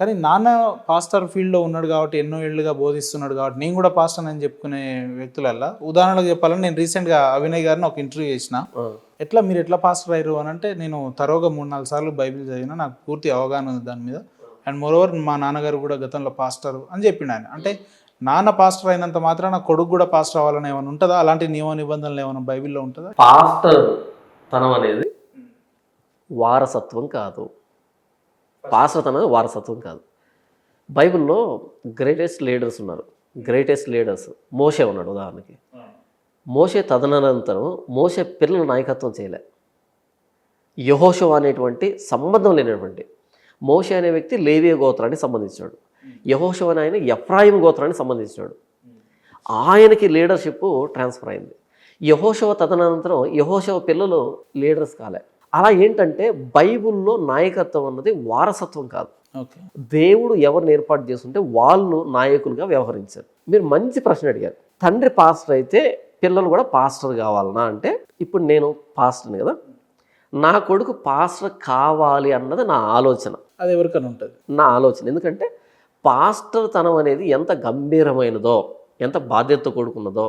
కానీ నాన్న పాస్టర్ ఫీల్డ్‌లో ఉన్నాడు కాబట్టి, ఎన్నో ఏళ్లుగా బోధిస్తున్నాడు కాబట్టి, నేను కూడా పాస్టర్ అని చెప్పుకునే వ్యక్తులల్లా ఉదాహరణకు చెప్పాలంటే నేను రీసెంట్‌గా అవినయ్ గారిని ఒక ఇంటర్వ్యూ చేసిన. మీరు ఎట్లా పాస్టర్ అయ్యారు అని అంటే, నేను తరోగా 3, 4 సార్లు బైబిల్ చదివిన, నాకు పూర్తి అవగాహన ఉంది దాని మీద. అండ్ మోరోవర్ మా నాన్నగారు కూడా గతంలో పాస్టర్ అని చెప్పిండు ఆయన. అంటే నాన్న పాస్టర్ అయినంత మాత్రాన కొడుకు కూడా పాస్టర్ అవ్వాలని ఏమైనా ఉంటుందా? అలాంటి నియమ నిబంధనలు ఏమైనా బైబిల్‌లో ఉంటుందా? పాస్టర్ తనం అనేది వారసత్వం కాదు. పాస్టర్ తనం అనేది వారసత్వం కాదు. బైబిల్లో గ్రేటెస్ట్ లీడర్స్ ఉన్నారు. గ్రేటెస్ట్ లీడర్స్ మోషే ఉన్నాడు ఉదాహరణకి. మోషే తదనంతరం మోషే పిల్లల నాయకత్వం చేయలే. యెహోషువ అనేటువంటి సంబంధం లేనటువంటి మోషే అనే వ్యక్తి లేవీ గోత్రానికి సంబంధించాడు. యెహోషువ అనే ఆయన ఎఫ్రాయిం గోత్రానికి సంబంధించాడు. ఆయనకి లీడర్షిప్ ట్రాన్స్ఫర్ అయింది. యెహోషువ తదనంతరం యెహోషువ పిల్లలు లీడర్స్ కాలే. అలా ఏంటంటే బైబిల్లో నాయకత్వం అన్నది వారసత్వం కాదు. ఓకే. దేవుడు ఎవరిని ఏర్పాటు చేస్తుంటే వాళ్ళు నాయకులుగా వ్యవహరించారు. మీరు మంచి ప్రశ్న అడిగారు. తండ్రి పాస్టర్ అయితే పిల్లలు కూడా పాస్టర్ కావాలనా అంటే, ఇప్పుడు నేను పాస్టర్ని కదా, నా కొడుకు పాస్టర్ కావాలి అన్నది నా ఆలోచన. అది ఎవరికైనా ఉంటుంది. నా ఆలోచన. ఎందుకంటే పాస్టర్ తనం అనేది ఎంత గంభీరమైనదో, ఎంత బాధ్యత కూడుకున్నదో,